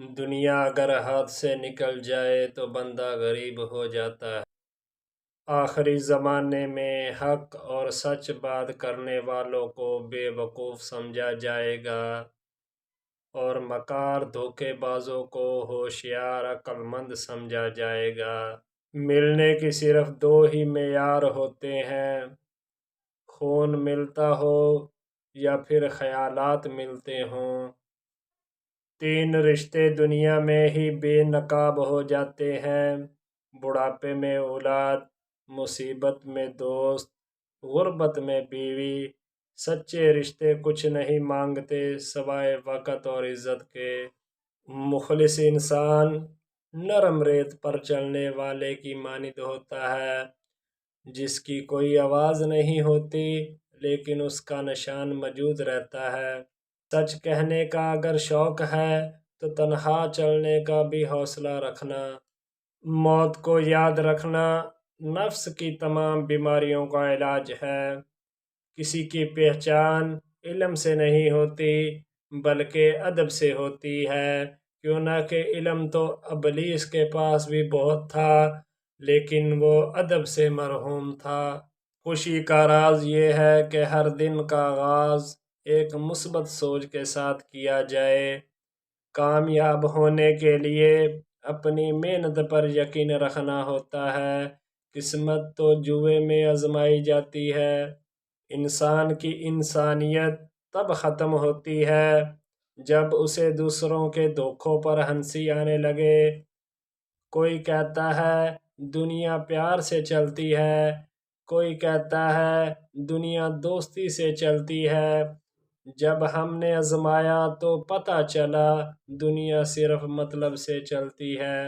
دنیا اگر ہاتھ سے نکل جائے تو بندہ غریب ہو جاتا ہے۔ آخری زمانے میں حق اور سچ بات کرنے والوں کو بے وقوف سمجھا جائے گا اور مکار دھوکے بازوں کو ہوشیار عقل مند سمجھا جائے گا۔ ملنے کی صرف دو ہی معیار ہوتے ہیں، خون ملتا ہو یا پھر خیالات ملتے ہوں۔ تین رشتے دنیا میں ہی بے نقاب ہو جاتے ہیں، بڑھاپے میں اولاد، مصیبت میں دوست، غربت میں بیوی۔ سچے رشتے کچھ نہیں مانگتے سوائے وقت اور عزت کے۔ مخلص انسان نرم ریت پر چلنے والے کی مانند ہوتا ہے، جس کی کوئی آواز نہیں ہوتی لیکن اس کا نشان موجود رہتا ہے۔ سچ کہنے کا اگر شوق ہے تو تنہا چلنے کا بھی حوصلہ رکھنا۔ موت کو یاد رکھنا نفس کی تمام بیماریوں کا علاج ہے۔ کسی کی پہچان علم سے نہیں ہوتی بلکہ ادب سے ہوتی ہے، کیوں نہ کہ علم تو ابلیس کے پاس بھی بہت تھا لیکن وہ ادب سے مرحوم تھا۔ خوشی کا راز یہ ہے کہ ہر دن کا آغاز ایک مثبت سوچ کے ساتھ کیا جائے۔ کامیاب ہونے کے لیے اپنی محنت پر یقین رکھنا ہوتا ہے۔ قسمت تو جوئے میں آزمائی جاتی ہے۔ انسان کی انسانیت تب ختم ہوتی ہے جب اسے دوسروں کے دھوکوں پر ہنسی آنے لگے۔ کوئی کہتا ہے دنیا پیار سے چلتی ہے، کوئی کہتا ہے دنیا دوستی سے چلتی ہے۔ جب ہم نے آزمایا تو پتہ چلا دنیا صرف مطلب سے چلتی ہے۔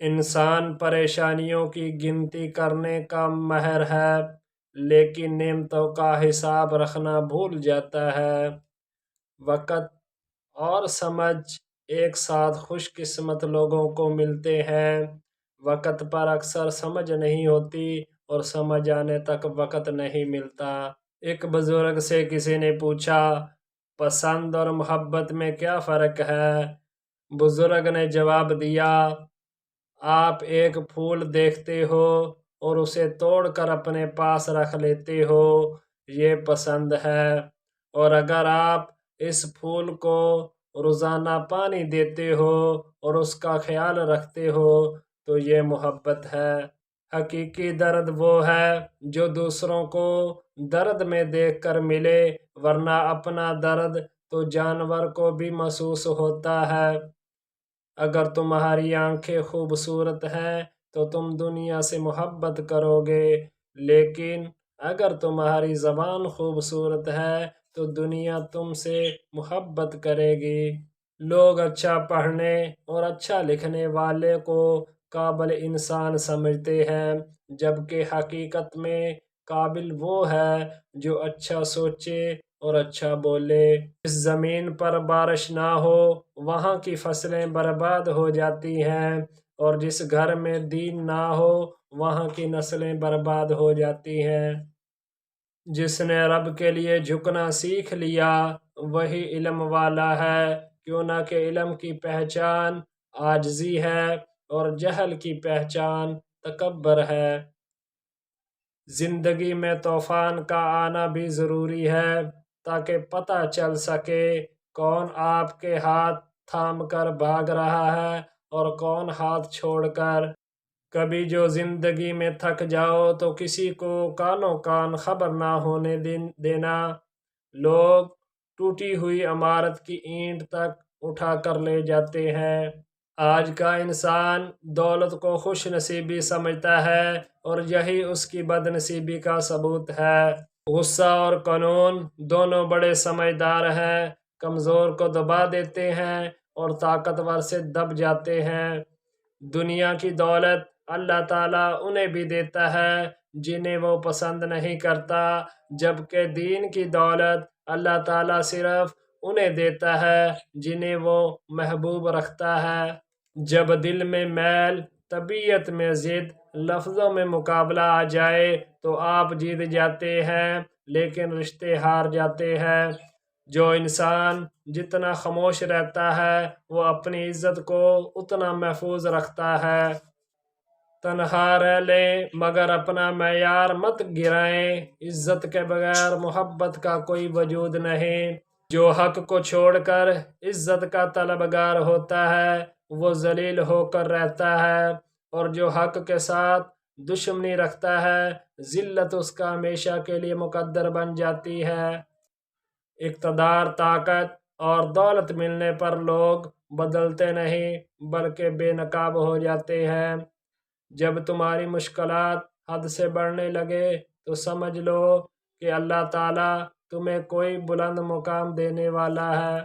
انسان پریشانیوں کی گنتی کرنے کا ماہر ہے لیکن نعمتوں کا حساب رکھنا بھول جاتا ہے۔ وقت اور سمجھ ایک ساتھ خوش قسمت لوگوں کو ملتے ہیں۔ وقت پر اکثر سمجھ نہیں ہوتی اور سمجھ آنے تک وقت نہیں ملتا۔ ایک بزرگ سے کسی نے پوچھا، پسند اور محبت میں کیا فرق ہے؟ بزرگ نے جواب دیا، آپ ایک پھول دیکھتے ہو اور اسے توڑ کر اپنے پاس رکھ لیتے ہو، یہ پسند ہے، اور اگر آپ اس پھول کو روزانہ پانی دیتے ہو اور اس کا خیال رکھتے ہو تو یہ محبت ہے۔ حقیقی درد وہ ہے جو دوسروں کو درد میں دیکھ کر ملے، ورنہ اپنا درد تو جانور کو بھی محسوس ہوتا ہے۔ اگر تمہاری آنکھیں خوبصورت ہیں تو تم دنیا سے محبت کرو گے، لیکن اگر تمہاری زبان خوبصورت ہے تو دنیا تم سے محبت کرے گی۔ لوگ اچھا پڑھنے اور اچھا لکھنے والے کو قابل انسان سمجھتے ہیں، جبکہ حقیقت میں قابل وہ ہے جو اچھا سوچے اور اچھا بولے۔ جس زمین پر بارش نہ ہو وہاں کی فصلیں برباد ہو جاتی ہیں، اور جس گھر میں دین نہ ہو وہاں کی نسلیں برباد ہو جاتی ہیں۔ جس نے رب کے لیے جھکنا سیکھ لیا وہی علم والا ہے، کیوں نہ کہ علم کی پہچان عاجزی ہے اور جہل کی پہچان تکبر ہے۔ زندگی میں طوفان کا آنا بھی ضروری ہے تاکہ پتہ چل سکے کون آپ کے ہاتھ تھام کر بھاگ رہا ہے اور کون ہاتھ چھوڑ کر۔ کبھی جو زندگی میں تھک جاؤ تو کسی کو کانوں کان خبر نہ ہونے دینا۔ لوگ ٹوٹی ہوئی عمارت کی اینٹ تک اٹھا کر لے جاتے ہیں۔ آج کا انسان دولت کو خوش نصیبی سمجھتا ہے اور یہی اس کی بد نصیبی کا ثبوت ہے۔ غصہ اور قانون دونوں بڑے سمجھدار ہیں، کمزور کو دبا دیتے ہیں اور طاقتور سے دب جاتے ہیں۔ دنیا کی دولت اللہ تعالیٰ انہیں بھی دیتا ہے جنہیں وہ پسند نہیں کرتا، جبکہ دین کی دولت اللہ تعالیٰ صرف انہیں دیتا ہے جنہیں وہ محبوب رکھتا ہے۔ جب دل میں میل، طبیعت میں ضد، لفظوں میں مقابلہ آ جائے تو آپ جیت جاتے ہیں لیکن رشتے ہار جاتے ہیں۔ جو انسان جتنا خاموش رہتا ہے وہ اپنی عزت کو اتنا محفوظ رکھتا ہے۔ تنہا رہ لیں مگر اپنا معیار مت گرائیں، عزت کے بغیر محبت کا کوئی وجود نہیں۔ جو حق کو چھوڑ کر عزت کا طلبگار ہوتا ہے وہ ذلیل ہو کر رہتا ہے، اور جو حق کے ساتھ دشمنی رکھتا ہے ذلت اس کا ہمیشہ کے لیے مقدر بن جاتی ہے۔ اقتدار، طاقت اور دولت ملنے پر لوگ بدلتے نہیں بلکہ بے نقاب ہو جاتے ہیں۔ جب تمہاری مشکلات حد سے بڑھنے لگے تو سمجھ لو کہ اللہ تعالیٰ تمہیں کوئی بلند مقام دینے والا ہے۔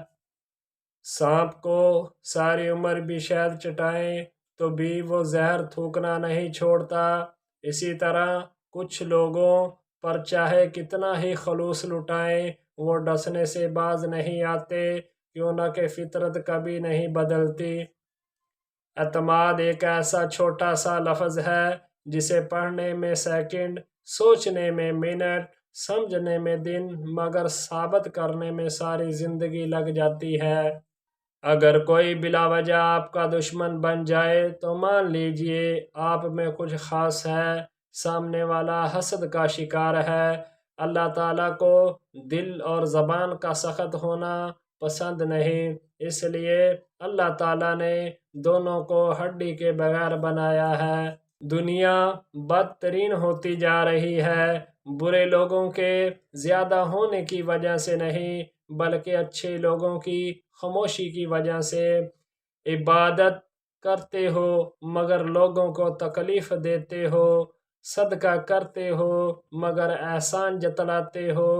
سانپ کو ساری عمر بھی شہد چٹائیں تو بھی وہ زہر تھوکنا نہیں چھوڑتا، اسی طرح کچھ لوگوں پر چاہے کتنا ہی خلوص لٹائیں وہ ڈسنے سے باز نہیں آتے، کیوں نہ کہ فطرت کبھی نہیں بدلتی۔ اعتماد ایک ایسا چھوٹا سا لفظ ہے جسے پڑھنے میں سیکنڈ، سوچنے میں منٹ، سمجھنے میں دن، مگر ثابت کرنے میں ساری زندگی لگ جاتی ہے۔ اگر کوئی بلا وجہ آپ کا دشمن بن جائے تو مان لیجئے آپ میں کچھ خاص ہے، سامنے والا حسد کا شکار ہے۔ اللہ تعالیٰ کو دل اور زبان کا سخت ہونا پسند نہیں، اس لیے اللہ تعالیٰ نے دونوں کو ہڈی کے بغیر بنایا ہے۔ دنیا بدترین ہوتی جا رہی ہے، برے لوگوں کے زیادہ ہونے کی وجہ سے نہیں بلکہ اچھے لوگوں کی خاموشی کی وجہ سے۔ عبادت کرتے ہو مگر لوگوں کو تکلیف دیتے ہو، صدقہ کرتے ہو مگر احسان جتلاتے ہو،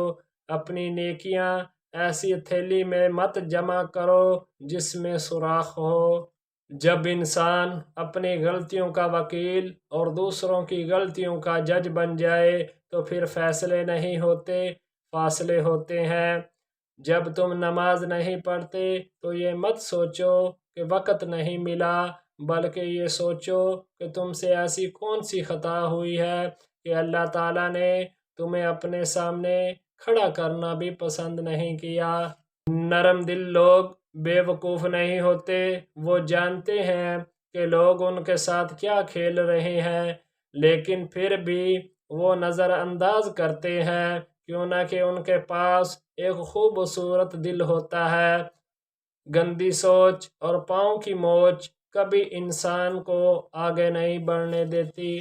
اپنی نیکیاں ایسی تھیلی میں مت جمع کرو جس میں سوراخ ہو۔ جب انسان اپنی غلطیوں کا وکیل اور دوسروں کی غلطیوں کا جج بن جائے تو پھر فیصلے نہیں ہوتے، فاصلے ہوتے ہیں۔ جب تم نماز نہیں پڑھتے تو یہ مت سوچو کہ وقت نہیں ملا، بلکہ یہ سوچو کہ تم سے ایسی کون سی خطا ہوئی ہے کہ اللہ تعالیٰ نے تمہیں اپنے سامنے کھڑا کرنا بھی پسند نہیں کیا۔ نرم دل لوگ بے وقوف نہیں ہوتے، وہ جانتے ہیں کہ لوگ ان کے ساتھ کیا کھیل رہے ہیں، لیکن پھر بھی وہ نظر انداز کرتے ہیں، کیوں نہ کہ ان کے پاس ایک خوبصورت دل ہوتا ہے۔ گندی سوچ اور پاؤں کی موچ کبھی انسان کو آگے نہیں بڑھنے دیتی۔